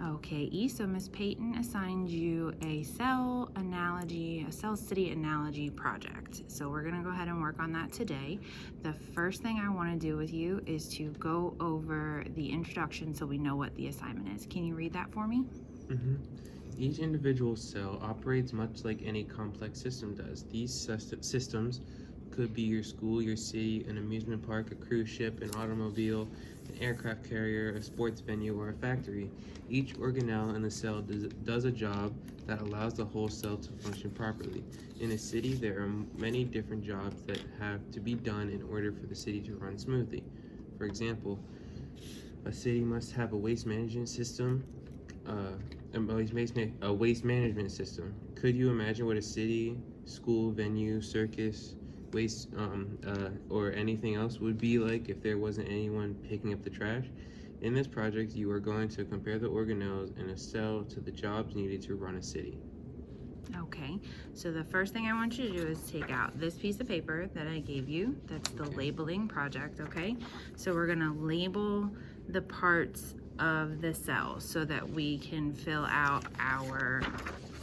Okay, E, so Miss Payton assigned you a cell city analogy project. So we're gonna go ahead and work on that today. The first thing I wanna do with you is to go over the introduction so we know what the assignment is. Can you read that for me? Each individual cell operates much like any complex system does. These systems could be your school, your city, an amusement park, a cruise ship, an automobile, an aircraft carrier, a sports venue, or a factory. Each organelle in the cell does a job that allows the whole cell to function properly. In a city, there are many different jobs that have to be done in order for the city to run smoothly. For example, a city must have a waste management system, a waste management system. Could you imagine what a city, school, venue, circus, waste, or anything else would be like if there wasn't anyone picking up the trash? In this project, you are going to compare the organelles in a cell to the jobs needed to run a city. Okay, so the first thing I want you to do is take out this piece of paper that I gave you. That's the labeling project, okay? So we're gonna label the parts of the cell so that we can fill out our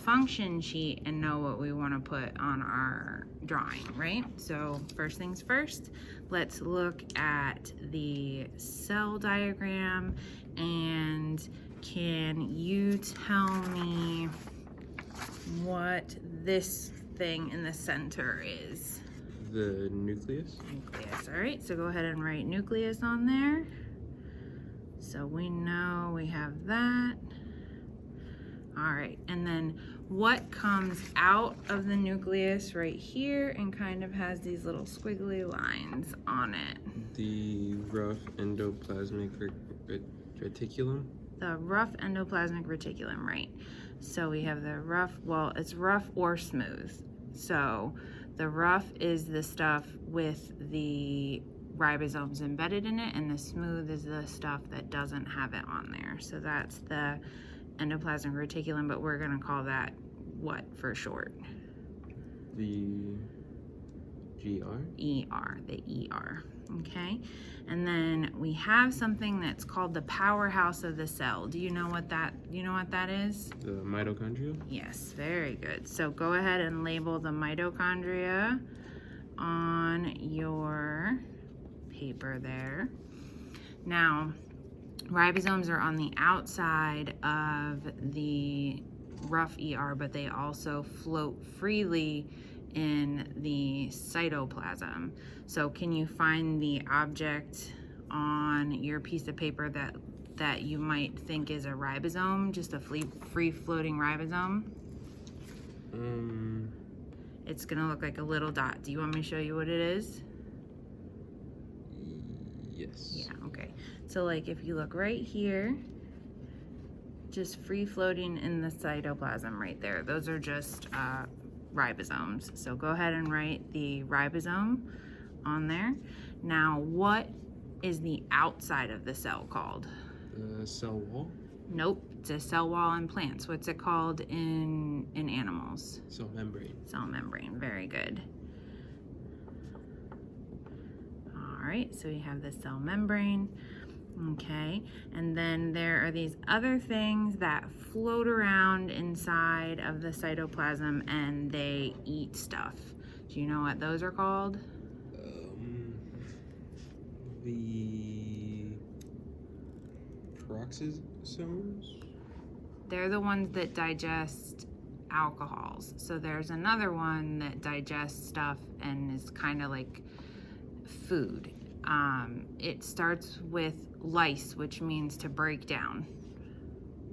function sheet and know what we want to put on our drawing, right? So first things first, let's look at the cell diagram, and can you tell me what this thing in the center is? The nucleus? Nucleus. All right, so go ahead and write nucleus on there. So we know we have that. All right, and then what comes out of the nucleus right here and kind of has these little squiggly lines on it? The rough endoplasmic reticulum? The rough endoplasmic reticulum, right. So we have the rough, well, it's rough or smooth. So the rough is the stuff with the ribosomes embedded in it, and the smooth is the stuff that doesn't have it on there. So that's the endoplasmic reticulum, but we're gonna call that what for short? The GR? ER, the ER, okay? And then we have something that's called the powerhouse of the cell. Do you know what that is? The mitochondria? Yes, very good. So go ahead and label the mitochondria on your paper there. Now, ribosomes are on the outside of the rough ER, but they also float freely in the cytoplasm. So can you find the object on your piece of paper that you might think is a ribosome, just a free floating ribosome? It's gonna look like a little dot. Do you want me to show you what it is? Yes. Yeah, okay. So like if you look right here, just free floating in the cytoplasm right there. Those are just ribosomes. So go ahead and write the ribosome on there. Now, what is the outside of the cell called? The cell wall? Nope, it's a cell wall in plants. What's it called in animals? Cell membrane. Cell membrane, very good. All right, so you have the cell membrane. Okay, and then there are these other things that float around inside of the cytoplasm and they eat stuff. Do you know what those are called? The peroxisomes? They're the ones that digest alcohols. So there's another one that digests stuff and is kind of like food. It starts with lyse, which means to break down.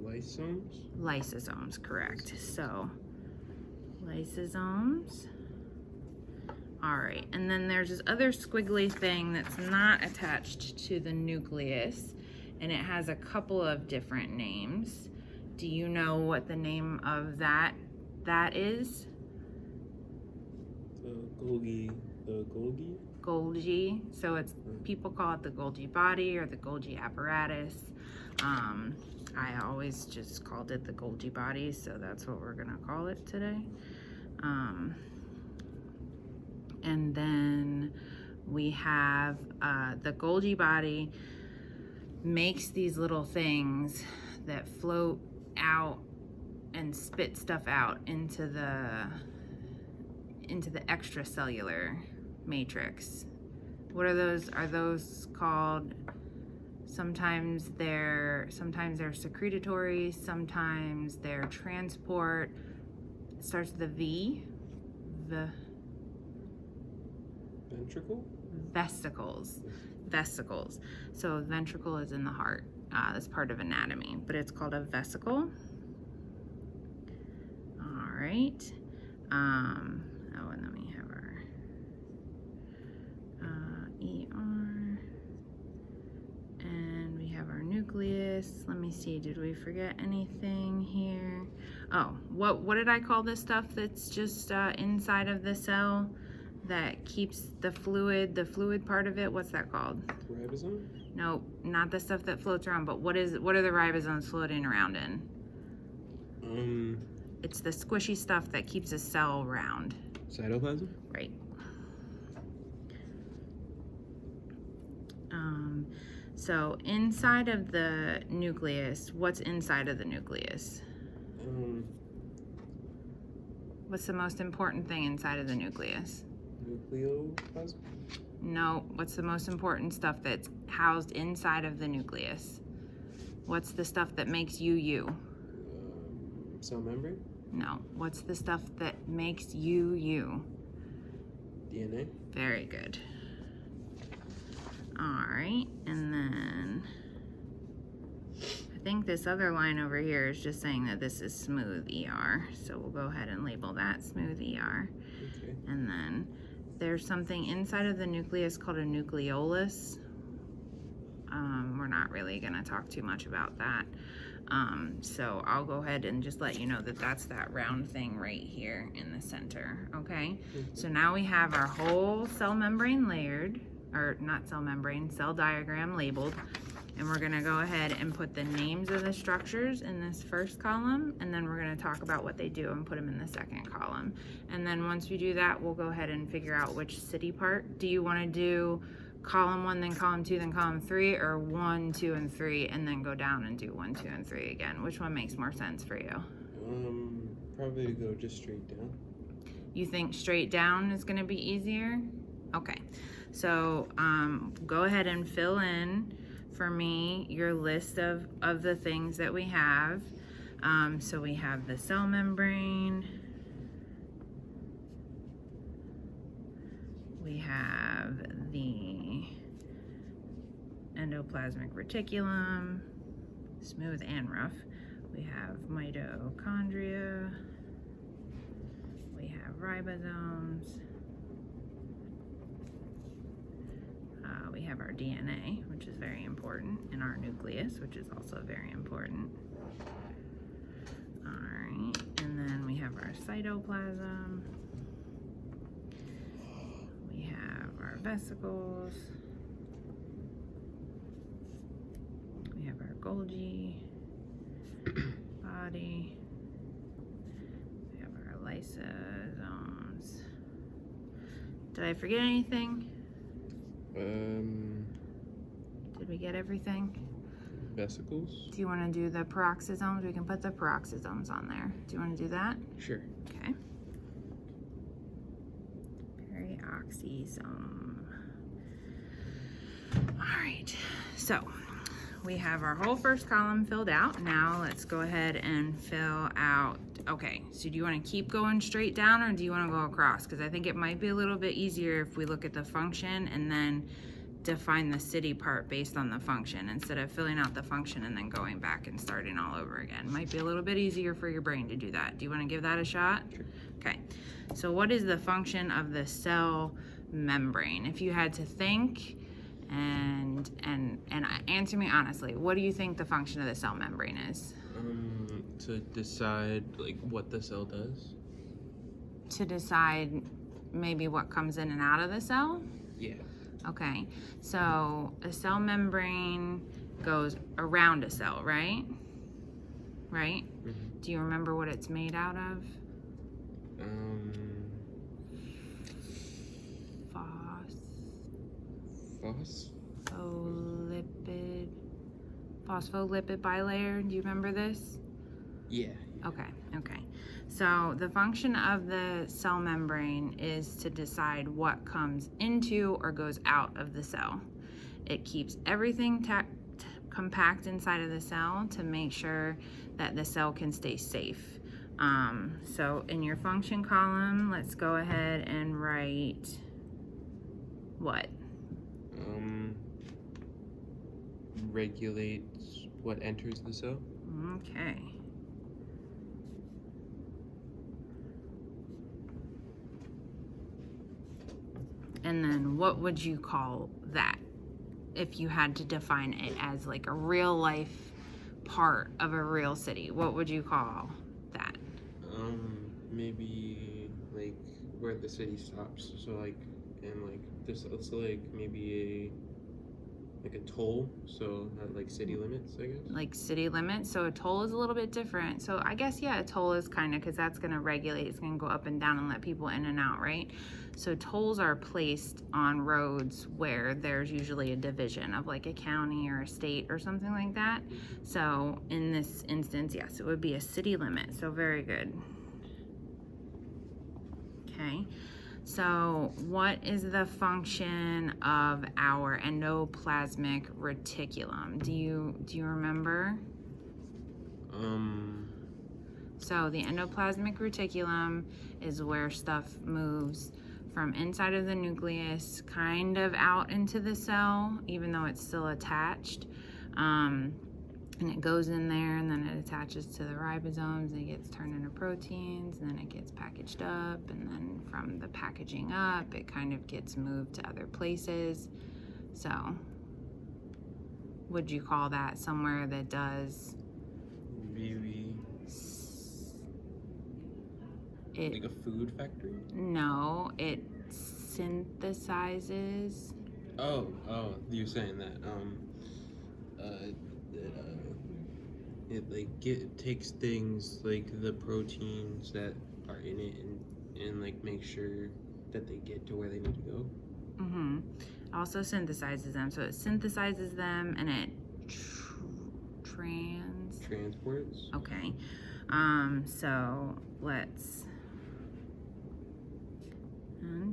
Lysosomes? Lysosomes, correct. So, lysosomes. All right, and then there's this other squiggly thing that's not attached to the nucleus, and it has a couple of different names. Do you know what the name of that is? The Golgi. Golgi. So it's, people call it the Golgi body or the Golgi apparatus. I always just called it the Golgi body, so that's what we're gonna call it today. And then we have the Golgi body makes these little things that float out and spit stuff out into the extracellular matrix. What are those? Are those called? Sometimes they're secretory, sometimes they're transport. It starts with a V. Ventricle? Vesicles. So ventricle is in the heart. That's part of anatomy, but it's called a vesicle. All right. And then we have our ER, and we have our nucleus. Let me see. Did we forget anything here? Oh, what did I call this stuff that's just inside of the cell that keeps the fluid part of it? What's that called? Ribosome? No, not the stuff that floats around, but what are the ribosomes floating around in? It's the squishy stuff that keeps a cell round. Cytoplasm? Right. So inside of the nucleus, what's inside of the nucleus? What's the most important thing inside of the nucleus? Nucleoplasm? No, what's the most important stuff that's housed inside of the nucleus? What's the stuff that makes you you? Cell membrane? No, what's the stuff that makes you you? DNA? Very good. All right, and then I think this other line over here is just saying that this is smooth ER. So we'll go ahead and label that smooth ER. Okay. And then there's something inside of the nucleus called a nucleolus. We're not really gonna talk too much about that. So I'll go ahead and just let you know that that's that round thing right here in the center, okay? So now we have our whole cell membrane layered, or not cell membrane, cell diagram labeled, and we're gonna go ahead and put the names of the structures in this first column, and then we're gonna talk about what they do and put them in the second column. And then once we do that, we'll go ahead and figure out which city part. Do you wanna do column 1, then column 2, then column 3, or 1, 2, and 3, and then go down and do 1, 2, and 3 again? Which one makes more sense for you? Probably to go just straight down. You think straight down is gonna be easier? Okay, so go ahead and fill in for me your list of the things that we have. So we have the cell membrane, we have the endoplasmic reticulum, smooth and rough. We have mitochondria, we have ribosomes, we have our DNA, which is very important, and our nucleus, which is also very important. All right, and then we have our cytoplasm. We have our vesicles. We have our Golgi body. We have our lysosomes. Did I forget anything? Did we get everything? Vesicles? Do you want to do the peroxisomes? We can put the peroxisomes on there. Do you want to do that? Sure. Okay. Peroxisome. All right. So we have our whole first column filled out. Now let's go ahead and fill out. Okay, so do you want to keep going straight down, or do you want to go across? Because I think it might be a little bit easier if we look at the function and then define the city part based on the function instead of filling out the function and then going back and starting all over again. Might be a little bit easier for your brain to do that. Do you want to give that a shot? Sure. Okay, so what is the function of the cell membrane? If you had to think and answer me honestly, what do you think the function of the cell membrane is? To decide like what the cell does. To decide maybe what comes in and out of the cell? Yeah. Okay, so a cell membrane goes around a cell, right? Right? Mm-hmm. Do you remember what it's made out of? Phos? Phospholipid. Phospholipid bilayer. Do you remember this? Yeah. Okay. So the function of the cell membrane is to decide what comes into or goes out of the cell. It keeps everything compact inside of the cell to make sure that the cell can stay safe. So in your function column, let's go ahead and write what? Regulates what enters the cell. Okay. And then what would you call that if you had to define it as like a real life part of a real city? What would you call that? Maybe like where the city stops. So like, and like this, it's like maybe a toll. So at like city limits, I guess. Like city limits. So a toll is a little bit different. So I guess, yeah, a toll is kind of, because that's going to regulate, it's going to go up and down and let people in and out, right? So tolls are placed on roads where there's usually a division of like a county or a state or something like that. So in this instance, yes, it would be a city limit. So very good. Okay. So what is the function of our endoplasmic reticulum? Do you remember? So the endoplasmic reticulum is where stuff moves from inside of the nucleus kind of out into the cell, even though it's still attached. And it goes in there, and then it attaches to the ribosomes, and it gets turned into proteins, and then it gets packaged up, and then from the packaging up, it kind of gets moved to other places. So would you call that somewhere that does Maybe like a food factory? No, it synthesizes. Oh, you're saying that. It like takes things like the proteins that are in it and like make sure that they get to where they need to go. Also synthesizes them. So it synthesizes them and it transports. Okay. So let's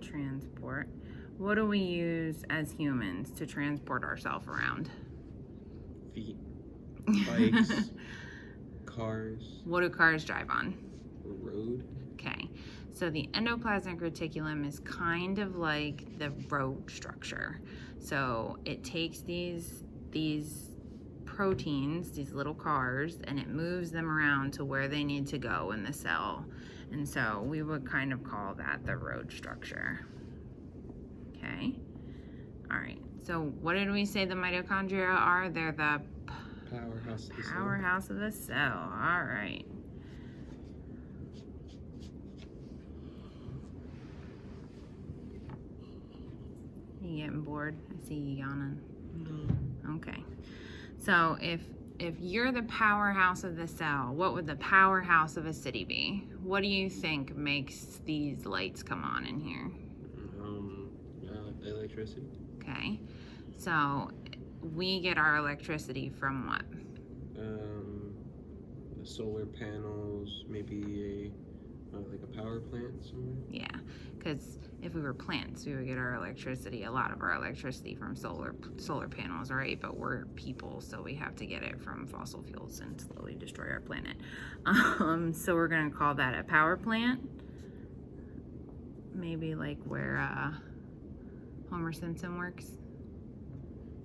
transport. What do we use as humans to transport ourselves around? Feet. Bikes. Cars. What do cars drive on? Road. Okay. So the endoplasmic reticulum is kind of like the road structure. So it takes these proteins, these little cars, and it moves them around to where they need to go in the cell. And so we would kind of call that the road structure. Okay. All right. So what did we say the mitochondria are? They're the powerhouse of the cell. All right. You getting bored? I see you yawning. No. Okay. So if you're the powerhouse of the cell, what would the powerhouse of a city be? What do you think makes these lights come on in here? Electricity. Okay. So we get our electricity from what? Solar panels, maybe like a power plant somewhere. Yeah, because if we were plants, we would get our electricity, a lot of our electricity from solar panels, right? But we're people, so we have to get it from fossil fuels and slowly destroy our planet. So we're gonna call that a power plant. Maybe like where Homer Simpson works.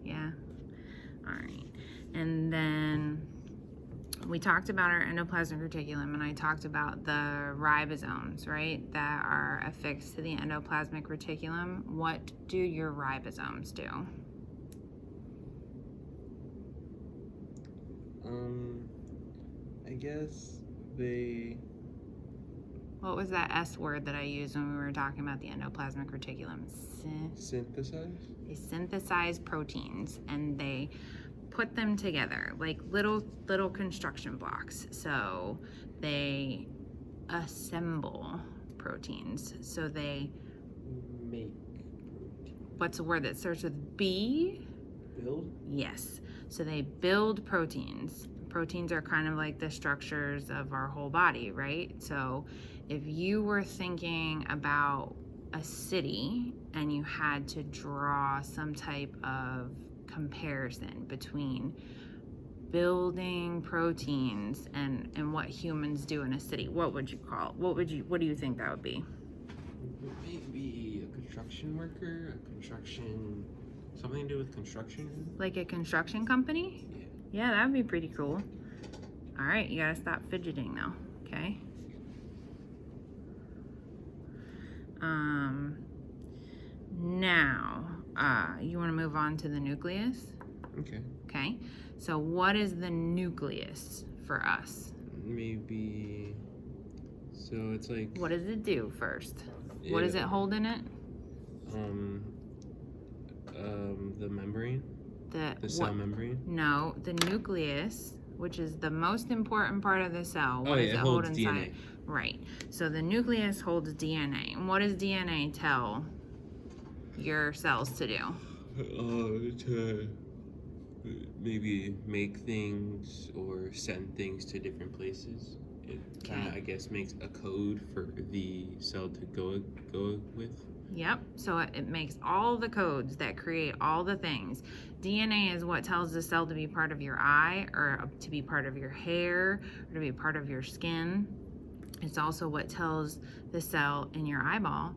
Yeah. All right. And then we talked about our endoplasmic reticulum, and I talked about the ribosomes, right, that are affixed to the endoplasmic reticulum. What do your ribosomes do? I guess they... What was that S word that I used when we were talking about the endoplasmic reticulum? Synthesize? They synthesize proteins, and they put them together like little construction blocks. So they assemble proteins. So they make protein. What's a word that starts with B? Build? Yes. So they build proteins. Proteins are kind of like the structures of our whole body, right? So if you were thinking about a city and you had to draw some type of comparison between building proteins and what humans do in a city, what would you call, what do you think that would be? Maybe a construction worker, something to do with construction? Like a construction company? Yeah. Yeah, that would be pretty cool. All right, you gotta stop fidgeting now, okay? Now, you wanna move on to the nucleus? Okay. Okay, so what is the nucleus for us? Maybe, so it's like... What does it do first? What does it hold in it? The membrane? The cell membrane? No, the nucleus, which is the most important part of the cell. What does it hold holds inside? DNA. Right. So the nucleus holds DNA. And what does DNA tell your cells to do? To maybe make things or send things to different places. It kind of, I guess, makes a code for the cell to go with. Yep, so it makes all the codes that create all the things. DNA is what tells the cell to be part of your eye, or to be part of your hair, or to be part of your skin. It's also what tells the cell in your eyeball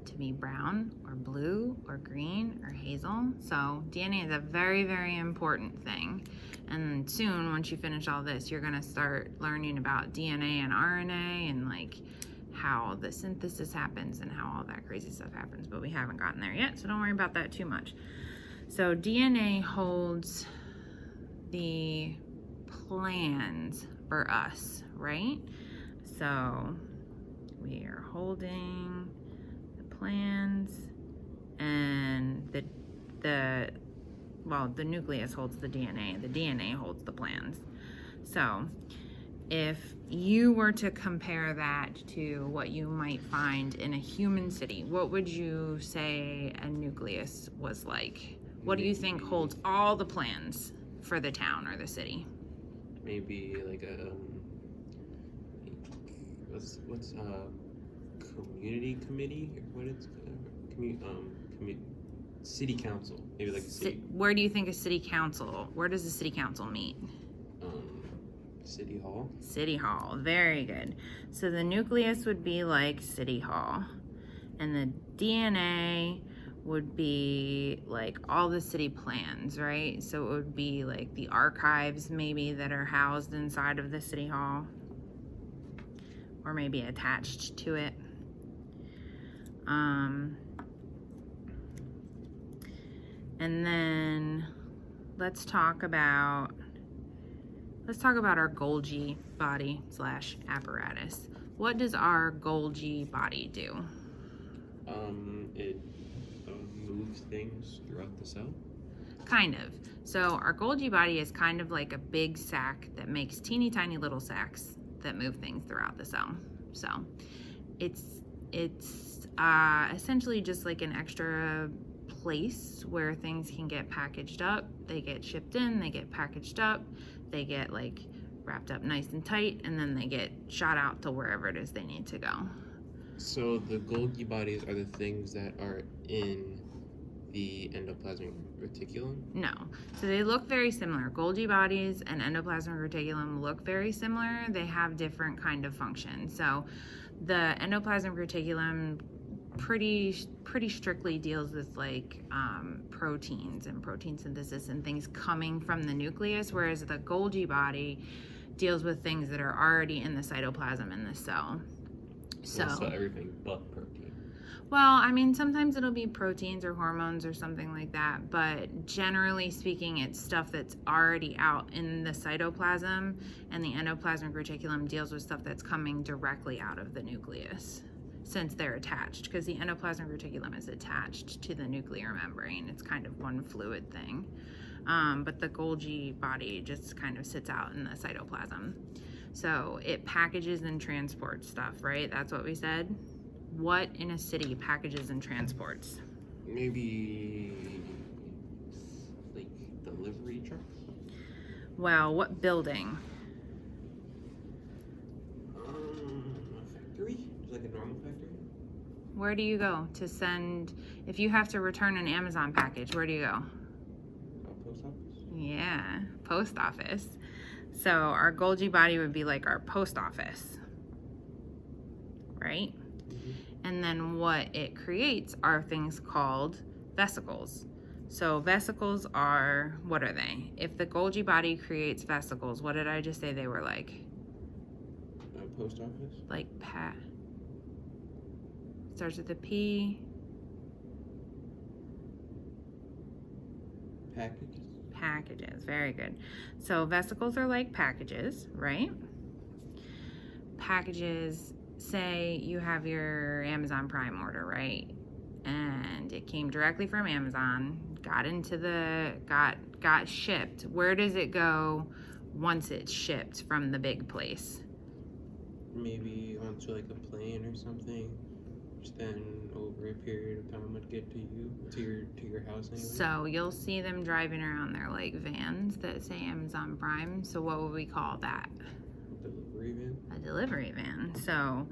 to be brown, or blue, or green, or hazel. So DNA is a very, very important thing. And soon, once you finish all this, you're gonna start learning about DNA and RNA and like how the synthesis happens and how all that crazy stuff happens, but we haven't gotten there yet, so don't worry about that too much. So DNA holds the plans for us, right? So we are holding the plans, and the nucleus holds the DNA holds the plans. So if you were to compare that to what you might find in a human city, what would you say a nucleus was like? What do you think holds all the plans for the town or the city? Maybe like a what's community committee, or what it's city council, maybe like a city. Where do you think a city council? Where does the city council meet? City Hall. City Hall, very good. So the nucleus would be like City Hall, and the DNA would be like all the city plans, right? So it would be like the archives maybe that are housed inside of the City Hall, or maybe attached to it. And then let's talk about our Golgi body / apparatus. What does our Golgi body do? It moves things throughout the cell. Kind of. So our Golgi body is kind of like a big sack that makes teeny tiny little sacks that move things throughout the cell. So it's essentially just like an extra place where things can get packaged up. They get shipped in, they get packaged up, they get like wrapped up nice and tight, and then they get shot out to wherever it is they need to go. So the Golgi bodies are the things that are in the endoplasmic reticulum? No. So they look very similar. Golgi bodies and endoplasmic reticulum look very similar. They have different kind of functions. So the endoplasmic reticulum pretty strictly deals with like proteins and protein synthesis and things coming from the nucleus, whereas the Golgi body deals with things that are already in the cytoplasm in the cell. So everything but protein. Well, I mean, sometimes it'll be proteins or hormones or something like that, but generally speaking, it's stuff that's already out in the cytoplasm, and the endoplasmic reticulum deals with stuff that's coming directly out of the nucleus, since they're attached, because the endoplasmic reticulum is attached to the nuclear membrane. It's kind of one fluid thing. But the Golgi body just kind of sits out in the cytoplasm. So it packages and transports stuff, right? That's what we said. What in a city packages and transports? Maybe like delivery truck? Well, what building? A factory? Like a normal factory? Where do you go to send, if you have to return an Amazon package, where do you go? Post office? Yeah, post office. So our Golgi body would be like our post office, right? And then what it creates are things called vesicles. So vesicles are, what are they? If the Golgi body creates vesicles, what did I just say they were like? Post office? Like starts with a P. Packages, very good. So vesicles are like packages, right? Packages, say you have your Amazon Prime order, right? And it came directly from Amazon, got shipped. Where does it go once it's shipped from the big place? Maybe onto like a plane or something. Which then over a period of time would get to you, to your house anyway. So you'll see them driving around their like vans that say Amazon Prime. So what would we call that? Delivery van? A delivery van. So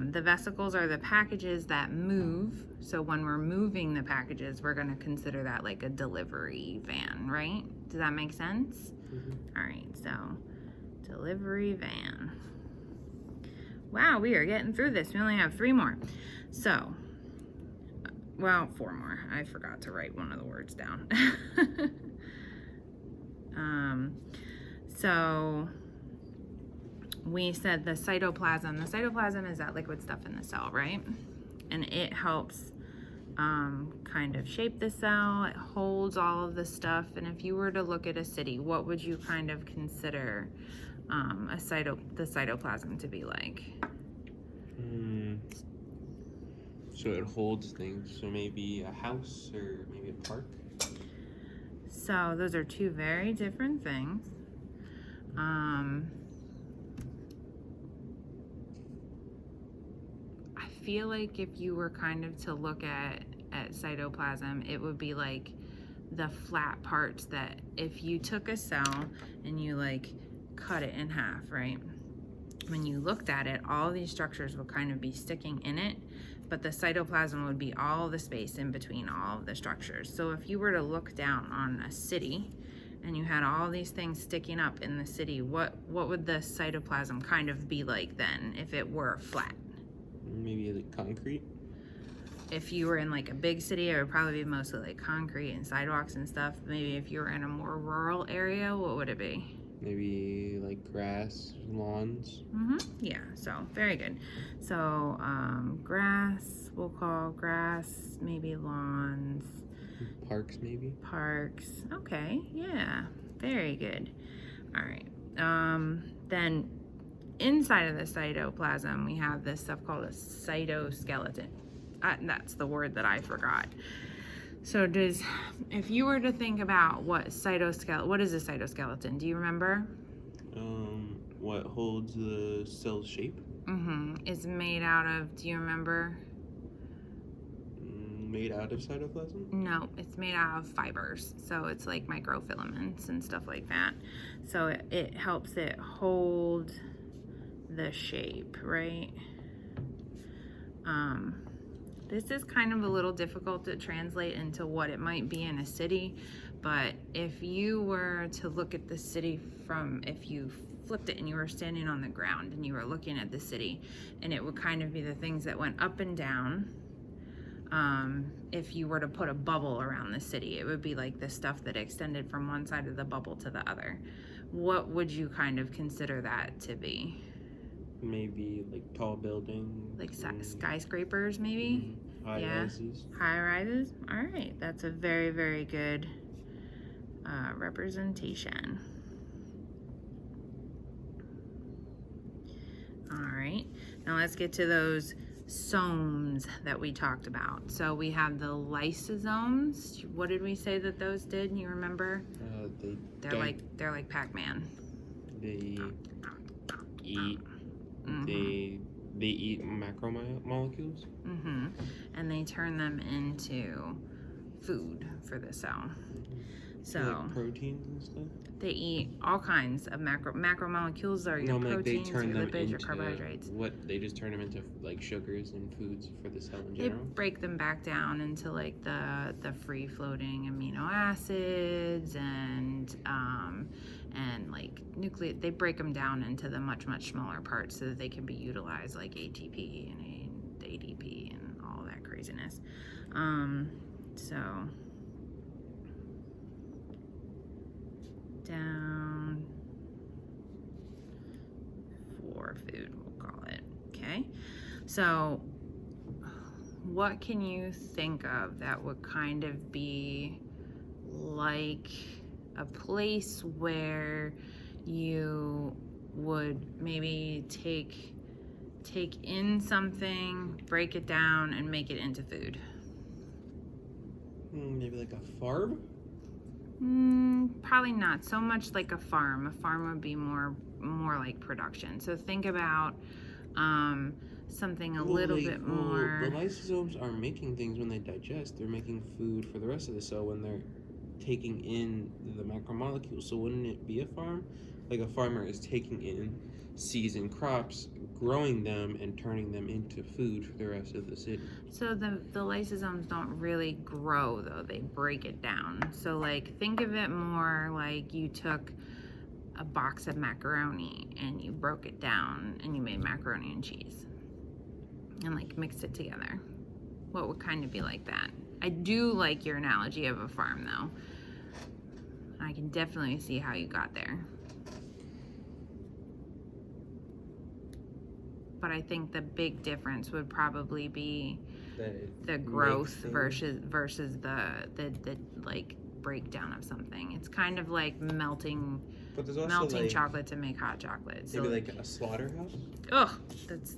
the vesicles are the packages that move. So when we're moving the packages, we're going to consider that like a delivery van, right? Does that make sense? All right, so delivery van. Wow, we are getting through this. We only have 3 more. So, well, 4 more. I forgot to write one of the words down. So we said the cytoplasm. The cytoplasm is that liquid stuff in the cell, right? And it helps kind of shape the cell. It holds all of the stuff. And if you were to look at a city, what would you kind of consider the cytoplasm to be like? So it holds things. So maybe a house or maybe a park. So those are 2 very different things. I feel like if you were kind of to look at cytoplasm, it would be like the flat parts that if you took a cell and you like cut it in half, right? When you looked at it, all these structures would kind of be sticking in it, but the cytoplasm would be all the space in between all of the structures. So if you were to look down on a city and you had all these things sticking up in the city, what would the cytoplasm kind of be like then if it were flat? Maybe like concrete. If you were in like a big city, it would probably be mostly like concrete and sidewalks and stuff. Maybe if you were in a more rural area, what would it be? Maybe like grass, lawns. Yeah, so very good. So grass, we'll call grass, maybe lawns. Parks, maybe. Parks, okay, yeah, very good. All right, then inside of the cytoplasm, we have this stuff called a cytoskeleton. That's the word that I forgot. So if you were to think about what is a cytoskeleton? Do you remember? What holds the cell's shape? It's made out of, do you remember? Made out of cytoplasm? No, it's made out of fibers. So it's like microfilaments and stuff like that. So it helps it hold the shape, right? This is kind of a little difficult to translate into what it might be in a city, but if you were to look at the city if you flipped it and you were standing on the ground and you were looking at the city, and it would kind of be the things that went up and down. If you were to put a bubble around the city, it would be like the stuff that extended from one side of the bubble to the other. What would you kind of consider that to be? Maybe like tall buildings. Like skyscrapers, maybe? High rises. High rises. All right, that's a very, very good representation. All right, now let's get to those somes that we talked about. So we have the lysosomes. What did we say that those did? You remember? They're like Pac-Man. They eat. They eat macromolecules. And they turn them into food for the cell. So like proteins and stuff. They eat all kinds of macromolecules are your proteins, your lipids, your carbohydrates. What they just turn them into like sugars and foods for the cell in They general. break them back down into like the free floating amino acids and like nucleic. They break them down into the much smaller parts so that they can be utilized, like ATP and ADP and all that craziness. So down for food, we'll call it. Okay, so what can you think of that would kind of be like a place where you would maybe take in something, break it down, and make it into food? Maybe like a farm? Probably not so much like a farm. A farm would be more like production. So think about something a little bit more. The lysosomes are making things when they digest. They're making food for the rest of the cell when they're taking in the macromolecules. So wouldn't it be a farm? Like a farmer is taking in seeds and crops, growing them, and turning them into food for the rest of the city. So the lysosomes don't really grow, though. They break it down. So like think of it more like you took a box of macaroni and you broke it down and you made macaroni and cheese and like mixed it together. What would kind of be like that? I do like your analogy of a farm, though. I can definitely see how you got there. But I think the big difference would probably be the growth versus the like breakdown of something. It's kind of like melting like, chocolate to make hot chocolate. Maybe so, like a slaughterhouse? Ugh, that's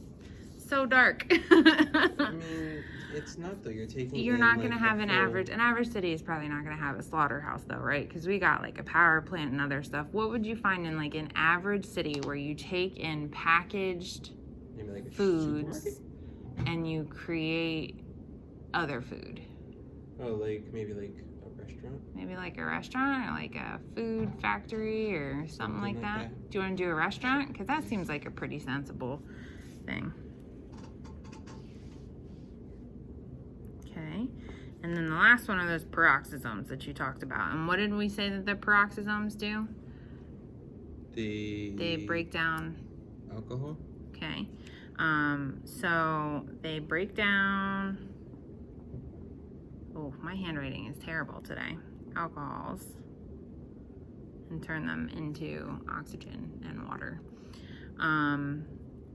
so dark. I mean, it's not though. You're not going to have an average city is probably not going to have a slaughterhouse though, right? Because we got like a power plant and other stuff. What would you find in like an average city where you take in packaged like foods and you create other food? Oh, like maybe like a restaurant? Maybe like a restaurant or like a food factory or something like that. Do you want to do a restaurant? Because that seems like a pretty sensible thing. Okay. And then the last one are those peroxisomes that you talked about. And what did we say that the peroxisomes do? They break down alcohol. Okay. So they break down, oh, my handwriting is terrible today, alcohols, and turn them into oxygen and water.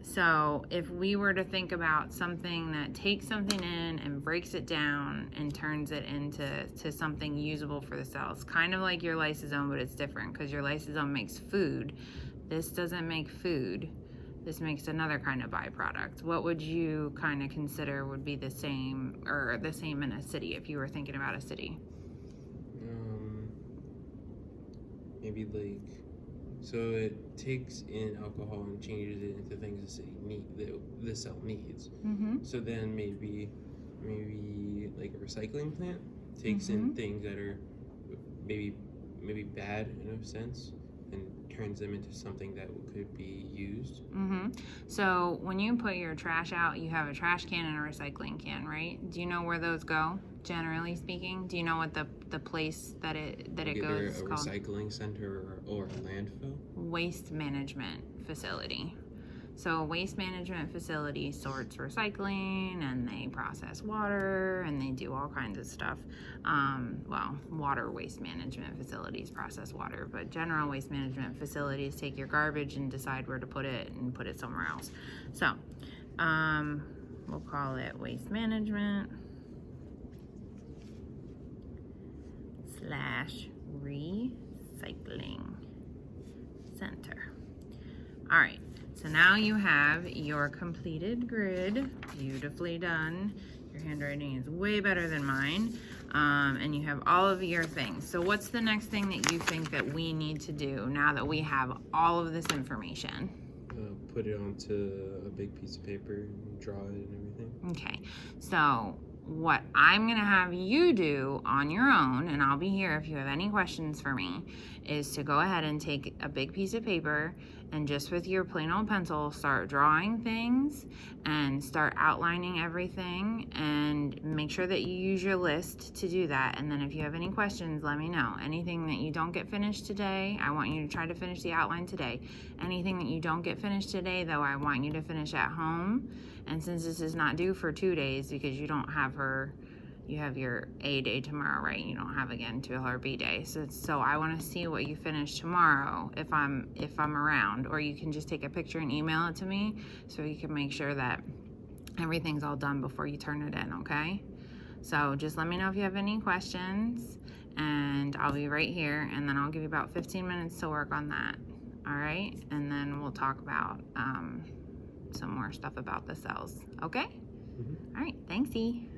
So if we were to think about something that takes something in and breaks it down and turns it into something usable for the cells, kind of like your lysosome, but it's different because your lysosome makes food. This doesn't make food. This makes another kind of byproduct. What would you kind of consider would be the same in a city if you were thinking about a city? Maybe like, so it takes in alcohol and changes it into things the city the cell needs. Mm-hmm. So then maybe like a recycling plant takes in things that are maybe bad in a sense and turns them into something that could be used. So when you put your trash out, you have a trash can and a recycling can, right? Do you know where those go, generally speaking? Do you know what the place that it goes is called? Either a recycling center or a landfill? Waste management facility. So a waste management facility sorts recycling and they process water and they do all kinds of stuff. Water waste management facilities process water, but general waste management facilities take your garbage and decide where to put it and put it somewhere else. So we'll call it waste management / recycling center. All right. So now you have your completed grid, beautifully done. Your handwriting is way better than mine. And you have all of your things. So what's the next thing that you think that we need to do now that we have all of this information? Put it onto a big piece of paper and draw it and everything. Okay, so what I'm gonna have you do on your own, and I'll be here if you have any questions for me, is to go ahead and take a big piece of paper and just with your plain old pencil start drawing things and start outlining everything, and make sure that you use your list to do that. And then if you have any questions, let me know. Anything that you don't get finished today, I want you to try to finish the outline today. Anything that you don't get finished today, though, I want you to finish at home. And since this is not due for 2 days, because you don't have her, you have your A day tomorrow, right? You don't have again till her B day. So I want to see what you finish tomorrow if I'm around, or you can just take a picture and email it to me so you can make sure that everything's all done before you turn it in, okay? So just let me know if you have any questions, and I'll be right here, and then I'll give you about 15 minutes to work on that, all right? And then we'll talk about some more stuff about the cells, okay? Mm-hmm. All right, thanks, E.